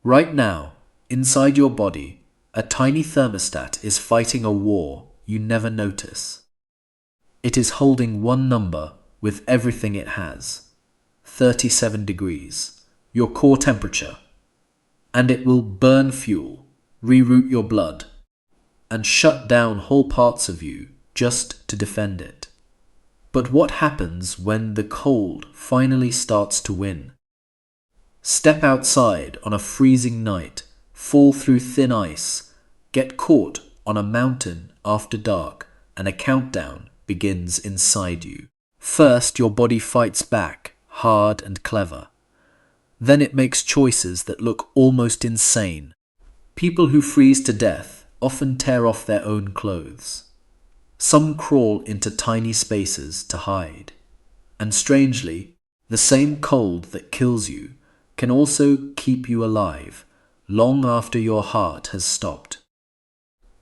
Right now, inside your body, a tiny thermostat is fighting a war you never notice. It is holding one number with everything it has, 37 degrees, your core temperature, and it will burn fuel, reroute your blood, and shut down whole parts of you just to defend it. But what happens when the cold finally starts to win? Step outside on a freezing night, fall through thin ice, get caught on a mountain after dark, and a countdown begins inside you. First, your body fights back, hard and clever. Then it makes choices that look almost insane. People who freeze to death often tear off their own clothes. Some crawl into tiny spaces to hide. And strangely, the same cold that kills you can also keep you alive long after your heart has stopped.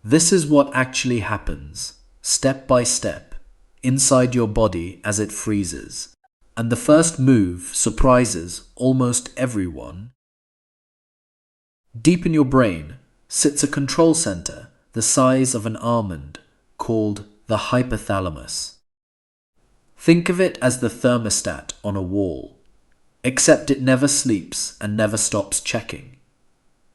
This is what actually happens, step by step, inside your body as it freezes. And the first move surprises almost everyone. Deep in your brain sits a control center the size of an almond called the hypothalamus. Think of it as the thermostat on a wall, except it never sleeps and never stops checking.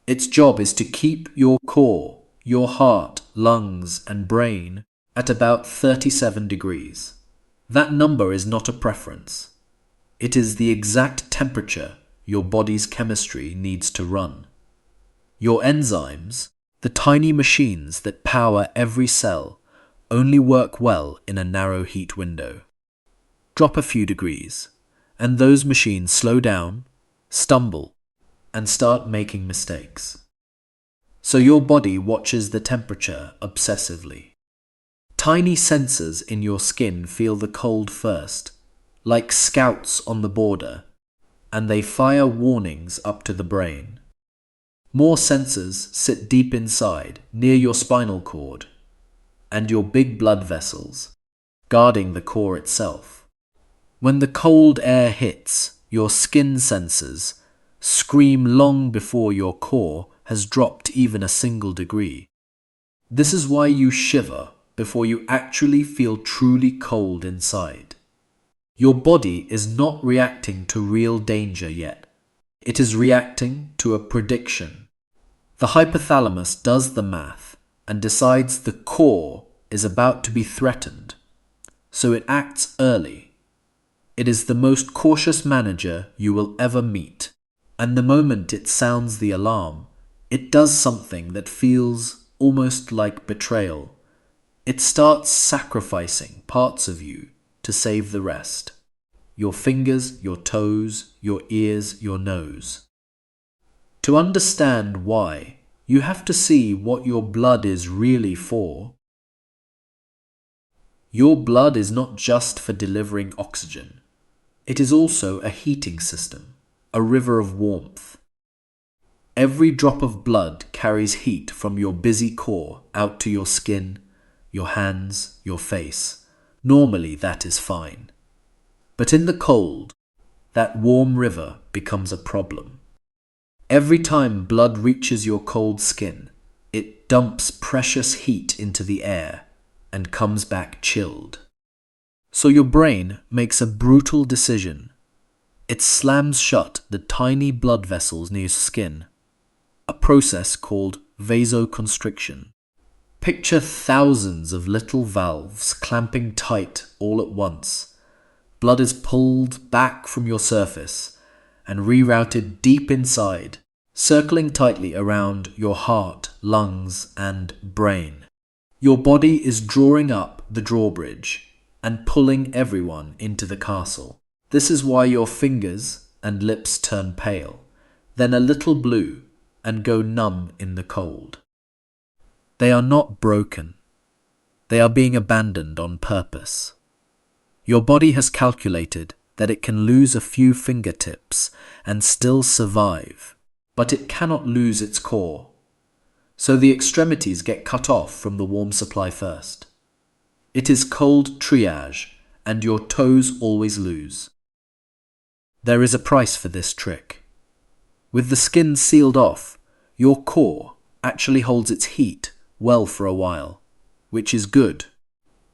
Its job is to keep your core, your heart, lungs, and brain at about 37 degrees. That number is not a preference. It is the exact temperature your body's chemistry needs to run. Your enzymes, the tiny machines that power every cell, only work well in a narrow heat window. Drop a few degrees, and those machines slow down, stumble, and start making mistakes. So your body watches the temperature obsessively. Tiny sensors in your skin feel the cold first, like scouts on the border, and they fire warnings up to the brain. More sensors sit deep inside, near your spinal cord, and your big blood vessels, guarding the core itself. When the cold air hits, your skin sensors scream long before your core has dropped even a single degree. This is why you shiver before you actually feel truly cold inside. Your body is not reacting to real danger yet. It is reacting to a prediction. The hypothalamus does the math and decides the core is about to be threatened, so it acts early. It is the most cautious manager you will ever meet, and the moment it sounds the alarm, it does something that feels almost like betrayal. It starts sacrificing parts of you to save the rest. Your fingers, your toes, your ears, your nose. To understand why, you have to see what your blood is really for. Your blood is not just for delivering oxygen. It is also a heating system, a river of warmth. Every drop of blood carries heat from your busy core out to your skin, your hands, your face. Normally that is fine. But in the cold, that warm river becomes a problem. Every time blood reaches your cold skin, it dumps precious heat into the air and comes back chilled. So your brain makes a brutal decision. It slams shut the tiny blood vessels near your skin, a process called vasoconstriction. Picture thousands of little valves clamping tight all at once. Blood is pulled back from your surface and rerouted deep inside, circling tightly around your heart, lungs, and brain. Your body is drawing up the drawbridge and pulling everyone into the castle. This is why your fingers and lips turn pale, then a little blue, and go numb in the cold. They are not broken. They are being abandoned on purpose. Your body has calculated that it can lose a few fingertips and still survive, but it cannot lose its core. So the extremities get cut off from the warm supply first. It is cold triage, and your toes always lose. There is a price for this trick. With the skin sealed off, your core actually holds its heat well for a while, which is good.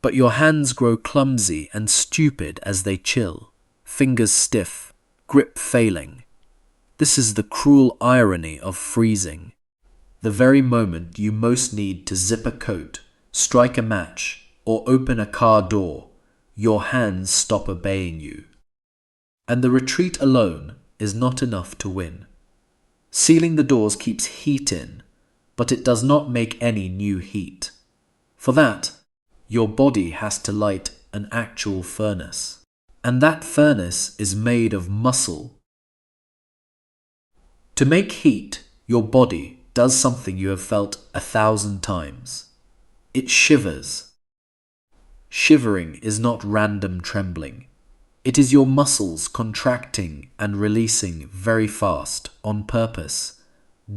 But your hands grow clumsy and stupid as they chill, fingers stiff, grip failing. This is the cruel irony of freezing. The very moment you most need to zip a coat, strike a match, or open a car door, your hands stop obeying you. And the retreat alone is not enough to win. Sealing the doors keeps heat in, but it does not make any new heat. For that, your body has to light an actual furnace. And that furnace is made of muscle. To make heat, your body does something you have felt 1,000 times. It shivers. Shivering is not random trembling. It is your muscles contracting and releasing very fast, on purpose,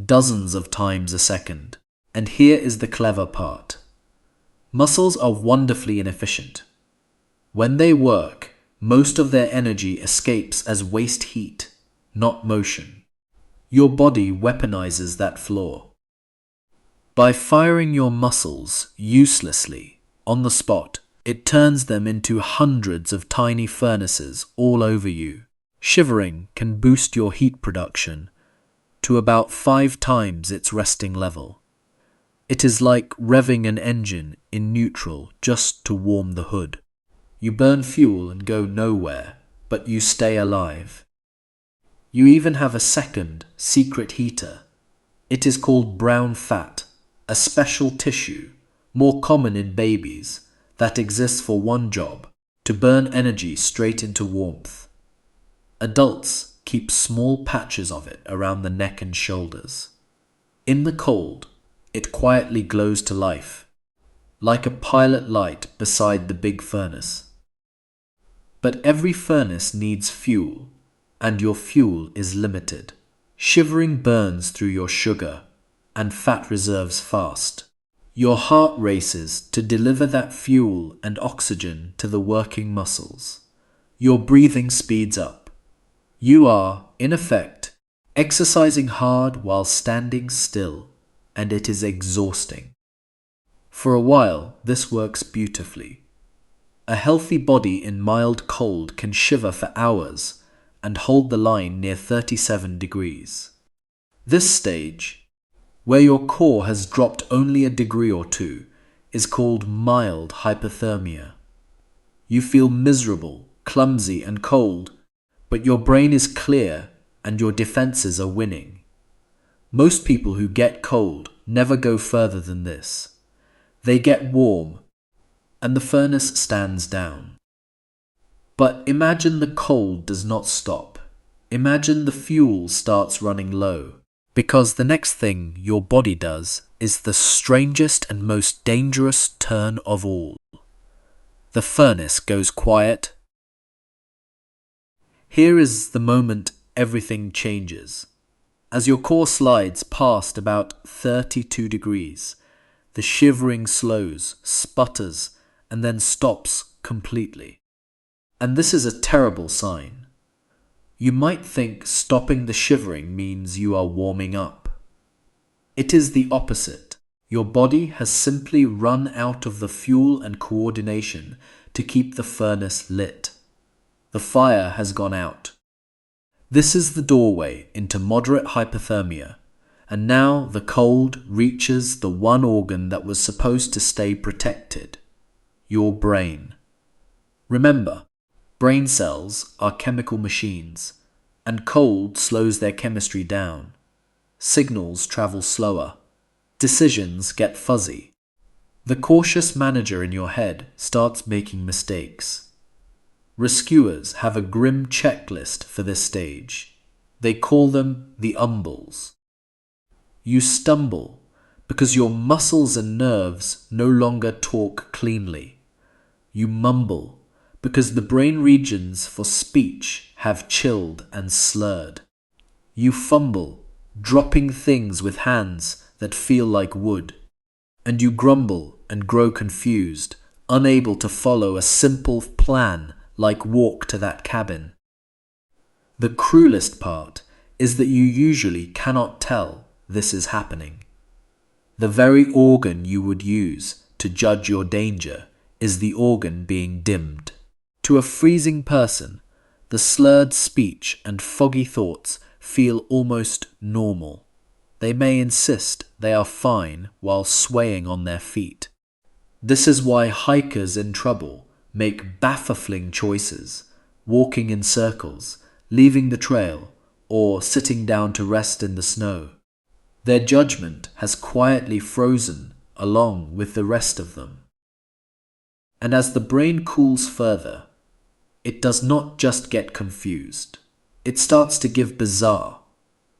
dozens of times a second. And here is the clever part. Muscles are wonderfully inefficient. When they work, most of their energy escapes as waste heat, not motion. Your body weaponizes that flaw. By firing your muscles uselessly, on the spot, it turns them into hundreds of tiny furnaces all over you. Shivering can boost your heat production to about 5 times its resting level. It is like revving an engine in neutral just to warm the hood. You burn fuel and go nowhere, but you stay alive. You even have a second, secret heater. It is called brown fat, a special tissue, more common in babies, that exists for one job, to burn energy straight into warmth. Adults keep small patches of it around the neck and shoulders. In the cold, it quietly glows to life, like a pilot light beside the big furnace. But every furnace needs fuel, and your fuel is limited. Shivering burns through your sugar, and fat reserves fast. Your heart races to deliver that fuel and oxygen to the working muscles. Your breathing speeds up. You are, in effect, exercising hard while standing still, and it is exhausting. For a while, this works beautifully. A healthy body in mild cold can shiver for hours and hold the line near 37 degrees. This stage, where your core has dropped only a degree or two, is called mild hypothermia. You feel miserable, clumsy, and cold, but your brain is clear and your defenses are winning. Most people who get cold never go further than this. They get warm, and the furnace stands down. But imagine the cold does not stop. Imagine the fuel starts running low. Because the next thing your body does is the strangest and most dangerous turn of all. The furnace goes quiet. Here is the moment everything changes. As your core slides past about 32 degrees, the shivering slows, sputters, and then stops completely. And this is a terrible sign. You might think stopping the shivering means you are warming up. It is the opposite. Your body has simply run out of the fuel and coordination to keep the furnace lit. The fire has gone out. This is the doorway into moderate hypothermia, and now the cold reaches the one organ that was supposed to stay protected, your brain. Remember, brain cells are chemical machines, and cold slows their chemistry down. Signals travel slower. Decisions get fuzzy. The cautious manager in your head starts making mistakes. Rescuers have a grim checklist for this stage. They call them the umbles. You stumble because your muscles and nerves no longer talk cleanly. You mumble because the brain regions for speech have chilled and slurred. You fumble, dropping things with hands that feel like wood. And you grumble and grow confused, unable to follow a simple plan like walk to that cabin. The cruelest part is that you usually cannot tell this is happening. The very organ you would use to judge your danger is the organ being dimmed. To a freezing person, the slurred speech and foggy thoughts feel almost normal. They may insist they are fine while swaying on their feet. This is why hikers in trouble make baffling choices, walking in circles, leaving the trail, or sitting down to rest in the snow. Their judgment has quietly frozen along with the rest of them. And as the brain cools further, it does not just get confused. It starts to give bizarre,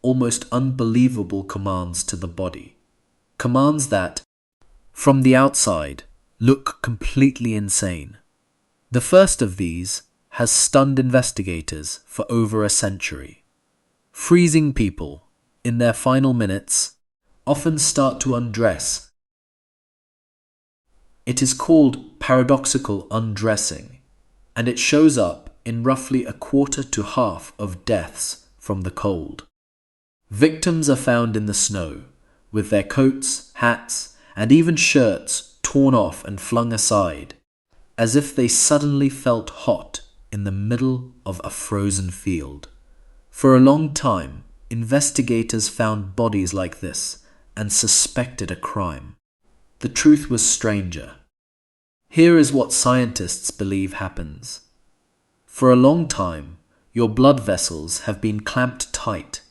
almost unbelievable commands to the body. Commands that, from the outside, look completely insane. The first of these has stunned investigators for over a century. Freezing people, in their final minutes, often start to undress. It is called paradoxical undressing, and it shows up in roughly a quarter to half of deaths from the cold. Victims are found in the snow, with their coats, hats, and even shirts torn off and flung aside, as if they suddenly felt hot in the middle of a frozen field. For a long time, investigators found bodies like this and suspected a crime. The truth was stranger. Here is what scientists believe happens. For a long time, your blood vessels have been clamped tight,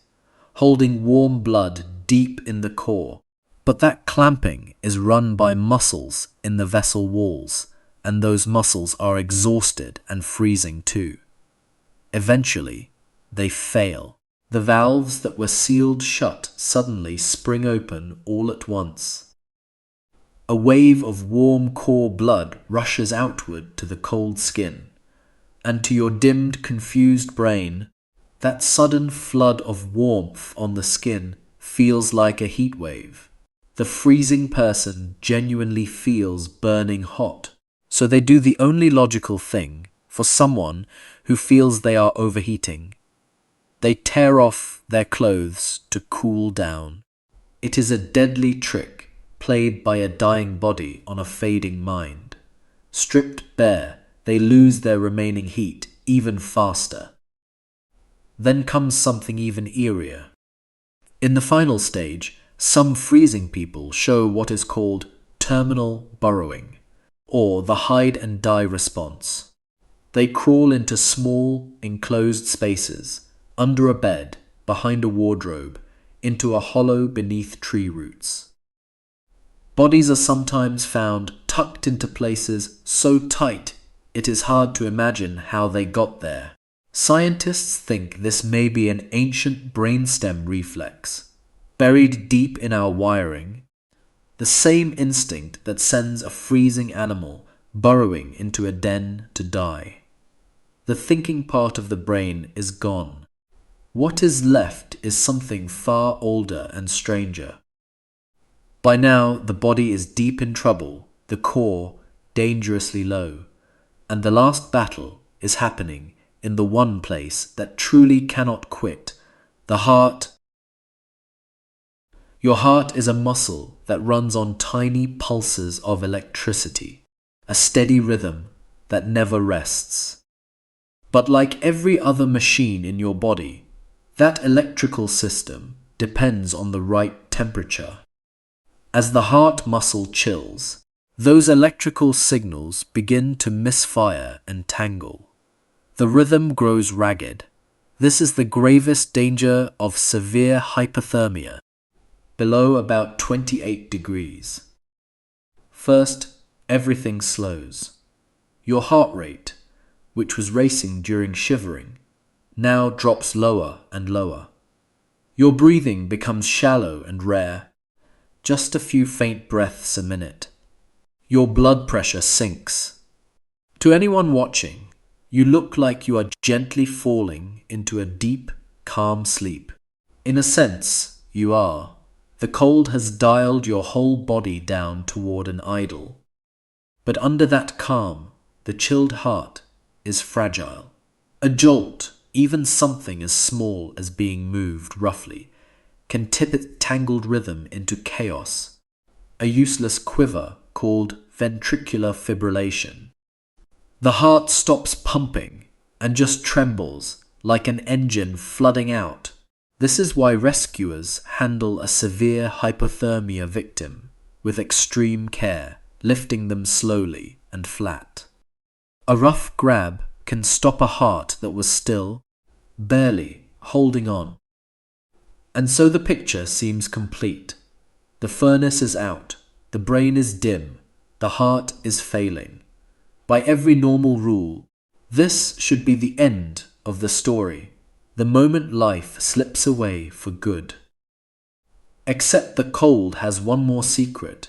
holding warm blood deep in the core. But that clamping is run by muscles in the vessel walls, and those muscles are exhausted and freezing too. Eventually, they fail. The valves that were sealed shut suddenly spring open all at once. A wave of warm core blood rushes outward to the cold skin, and to your dimmed, confused brain, that sudden flood of warmth on the skin feels like a heat wave. The freezing person genuinely feels burning hot, so they do the only logical thing for someone who feels they are overheating. They tear off their clothes to cool down. It is a deadly trick played by a dying body on a fading mind. Stripped bare, they lose their remaining heat even faster. Then comes something even eerier. In the final stage, some freezing people show what is called terminal burrowing, or the hide and die response. They crawl into small, enclosed spaces, under a bed, behind a wardrobe, into a hollow beneath tree roots. Bodies are sometimes found tucked into places so tight it is hard to imagine how they got there. Scientists think this may be an ancient brainstem reflex, buried deep in our wiring, the same instinct that sends a freezing animal burrowing into a den to die. The thinking part of the brain is gone. What is left is something far older and stranger. By now, the body is deep in trouble, the core dangerously low, and the last battle is happening in the one place that truly cannot quit, the heart. Your heart is a muscle that runs on tiny pulses of electricity, a steady rhythm that never rests. But like every other machine in your body, that electrical system depends on the right temperature. As the heart muscle chills, those electrical signals begin to misfire and tangle. The rhythm grows ragged. This is the gravest danger of severe hypothermia, below about 28 degrees. First, everything slows. Your heart rate, which was racing during shivering, now drops lower and lower. Your breathing becomes shallow and rare, just a few faint breaths a minute. Your blood pressure sinks. To anyone watching, you look like you are gently falling into a deep, calm sleep. In a sense, you are. The cold has dialed your whole body down toward an idle. But under that calm, the chilled heart is fragile. A jolt, even something as small as being moved roughly can tip its tangled rhythm into chaos, a useless quiver called ventricular fibrillation. The heart stops pumping and just trembles like an engine flooding out. This is why rescuers handle a severe hypothermia victim with extreme care, lifting them slowly and flat. A rough grab can stop a heart that was still, barely holding on. And so the picture seems complete. The furnace is out, the brain is dim, the heart is failing. By every normal rule, this should be the end of the story, the moment life slips away for good. Except the cold has one more secret,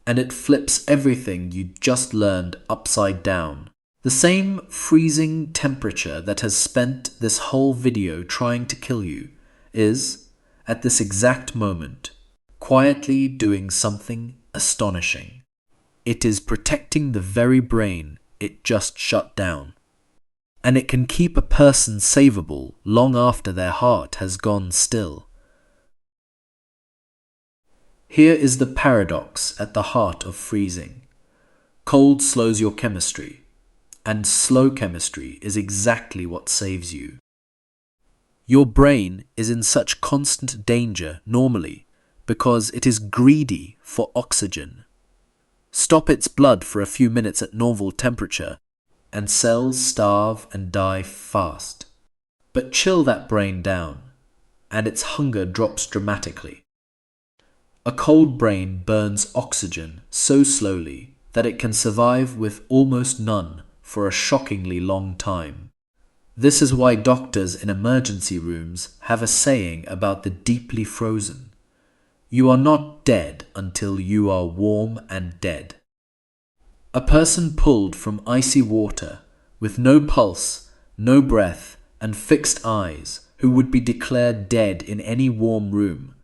and it flips everything you just learned upside down. The same freezing temperature that has spent this whole video trying to kill you is, at this exact moment, quietly doing something astonishing. It is protecting the very brain it just shut down. And it can keep a person savable long after their heart has gone still. Here is the paradox at the heart of freezing. Cold slows your chemistry, and slow chemistry is exactly what saves you. Your brain is in such constant danger normally because it is greedy for oxygen. Stop its blood for a few minutes at normal temperature, and cells starve and die fast. But chill that brain down, and its hunger drops dramatically. A cold brain burns oxygen so slowly that it can survive with almost none for a shockingly long time. This is why doctors in emergency rooms have a saying about the deeply frozen. You are not dead until you are warm and dead. A person pulled from icy water with no pulse, no breath, and fixed eyes, who would be declared dead in any warm room,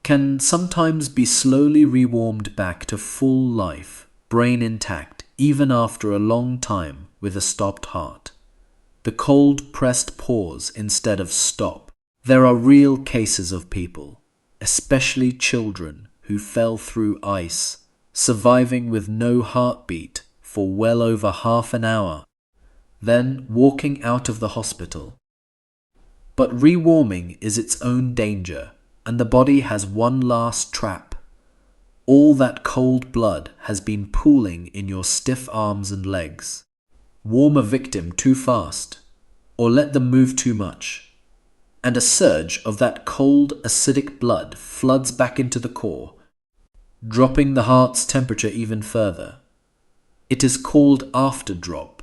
can sometimes be slowly rewarmed back to full life, brain intact, even after a long time with a stopped heart. The cold pressed pause instead of stop. There are real cases of people, especially children, who fell through ice, surviving with no heartbeat for well over half an hour, then walking out of the hospital. But rewarming is its own danger, and the body has one last trap. All that cold blood has been pooling in your stiff arms and legs. Warm a victim too fast, or let them move too much, and a surge of that cold, acidic blood floods back into the core, dropping the heart's temperature even further. It is called after-drop,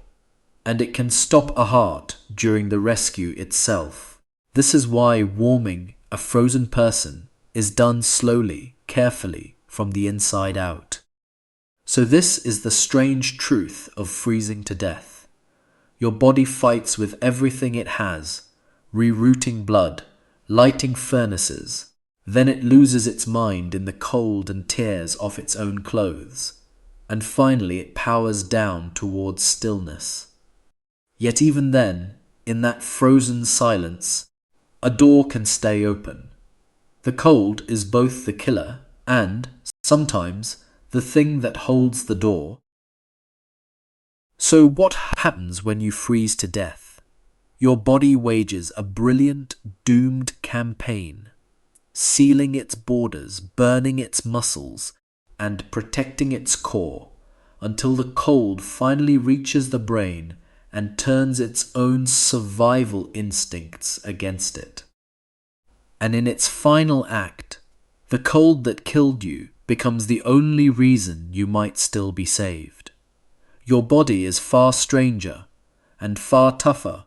and it can stop a heart during the rescue itself. This is why warming a frozen person is done slowly, carefully, from the inside out. So this is the strange truth of freezing to death. Your body fights with everything it has, rerouting blood, lighting furnaces. Then it loses its mind in the cold and tears off its own clothes. And finally it powers down towards stillness. Yet even then, in that frozen silence, a door can stay open. The cold is both the killer and, sometimes, the thing that holds the door. So what happens when you freeze to death? Your body wages a brilliant, doomed campaign, sealing its borders, burning its muscles, and protecting its core, until the cold finally reaches the brain and turns its own survival instincts against it. And in its final act, the cold that killed you becomes the only reason you might still be saved. Your body is far stranger and far tougher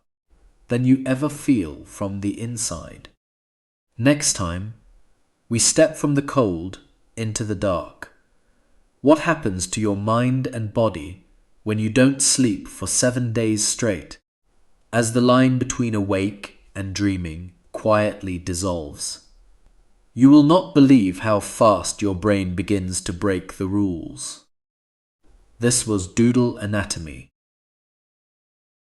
than you ever feel from the inside. Next time, we step from the cold into the dark. What happens to your mind and body when you don't sleep for 7 days straight, as the line between awake and dreaming quietly dissolves? You will not believe how fast your brain begins to break the rules. This was Doodle Anatomy.